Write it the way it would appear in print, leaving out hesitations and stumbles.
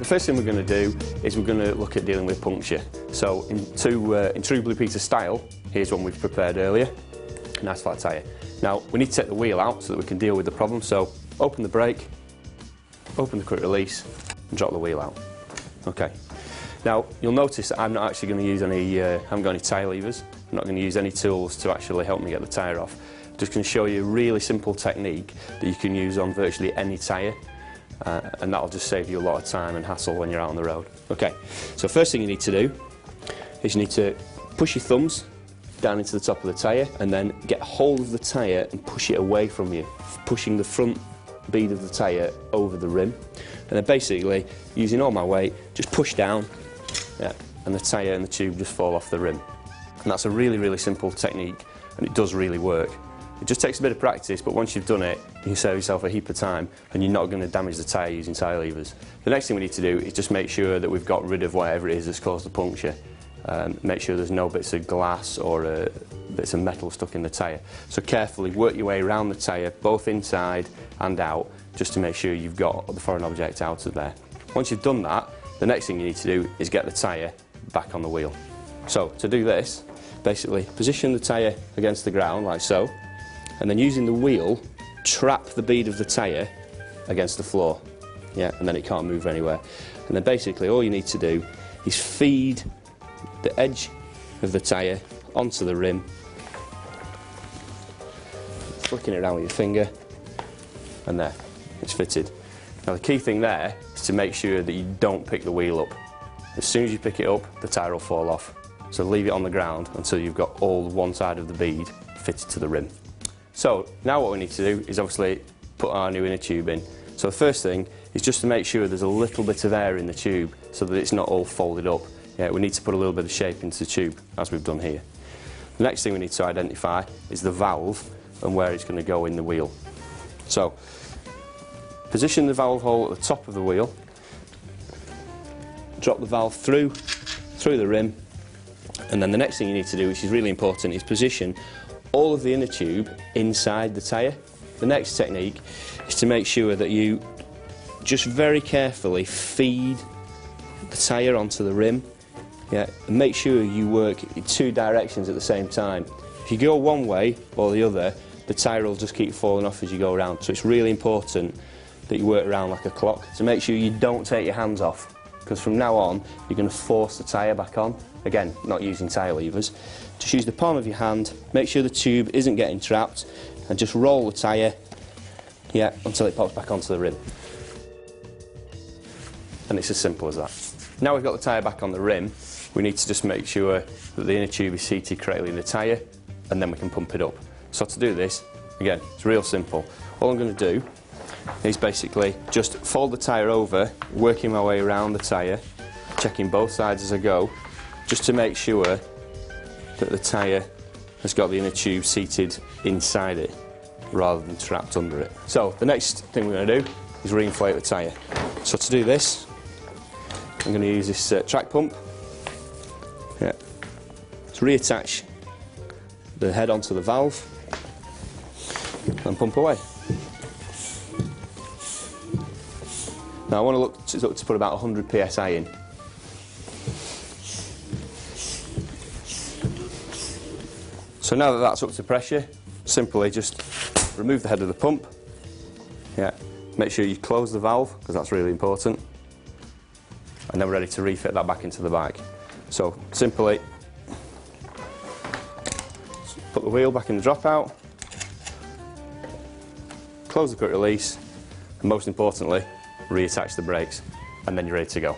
the first thing we're going to do is we're going to look at dealing with puncture. So in true Blue Peter style, here's one we've prepared earlier, a nice flat tyre. Now we need to take the wheel out so that we can deal with the problem. So open the brake, open the quick release and drop the wheel out. Okay. Now you'll notice that I'm not actually going to use any, I haven't got any tyre levers. I'm not going to use any tools to actually help me get the tyre off. I'm just going to show you a really simple technique that you can use on virtually any tyre. And that'll just save you a lot of time and hassle when you're out on the road. Okay, so first thing you need to do is you need to push your thumbs down into the top of the tyre and then get hold of the tyre and push it away from you, pushing the front bead of the tyre over the rim. And then basically, using all my weight, just push down, yeah, and the tyre and the tube just fall off the rim. And that's a really, really simple technique, and it does really work. It just takes a bit of practice, but once you've done it, you save yourself a heap of time and you're not going to damage the tyre using tyre levers. The next thing we need to do is just make sure that we've got rid of whatever it is that's caused the puncture. Make sure there's no bits of glass or bits of metal stuck in the tyre. So carefully work your way around the tyre, both inside and out, just to make sure you've got the foreign object out of there. Once you've done that, the next thing you need to do is get the tyre back on the wheel. So to do this, basically position the tyre against the ground like so, and then using the wheel, trap the bead of the tyre against the floor. Yeah, and then it can't move anywhere. And then basically all you need to do is feed the edge of the tyre onto the rim, flicking it around with your finger, and there, it's fitted. Now the key thing there is to make sure that you don't pick the wheel up. As soon as you pick it up, the tyre will fall off. So leave it on the ground until you've got all one side of the bead fitted to the rim. So now what we need to do is obviously put our new inner tube in. So the first thing is just to make sure there's a little bit of air in the tube so that it's not all folded up. Yeah, we need to put a little bit of shape into the tube, as we've done here. The next thing we need to identify is the valve and where it's going to go in the wheel. So position the valve hole at the top of the wheel, drop the valve through the rim, and then the next thing you need to do, which is really important, is position all of the inner tube inside the tyre. The next technique is to make sure that you just very carefully feed the tyre onto the rim, yeah, and make sure you work in two directions at the same time. If you go one way or the other, the tyre will just keep falling off as you go around. So it's really important that you work around like a clock to make sure you don't take your hands off, because from now on you're going to force the tyre back on. Again, not using tyre levers. Just use the palm of your hand, make sure the tube isn't getting trapped, and just roll the tyre, yeah, until it pops back onto the rim. And it's as simple as that. Now we've got the tyre back on the rim, we need to just make sure that the inner tube is seated correctly in the tyre, and then we can pump it up. So to do this, again, it's real simple. All I'm going to do is basically just fold the tyre over, working my way around the tyre, checking both sides as I go, just to make sure that the tyre has got the inner tube seated inside it rather than trapped under it. So the next thing we're going to do is reinflate the tyre. So to do this, I'm going to use this track pump. Yeah. To reattach the head onto the valve and pump away. Now I want to look to put about 100 psi in. So now that that's up to pressure, simply just remove the head of the pump. Yeah, make sure you close the valve, because that's really important. And then we're ready to refit that back into the bag. So simply put the wheel back in the dropout, close the quick release, and most importantly, reattach the brakes, and then you're ready to go.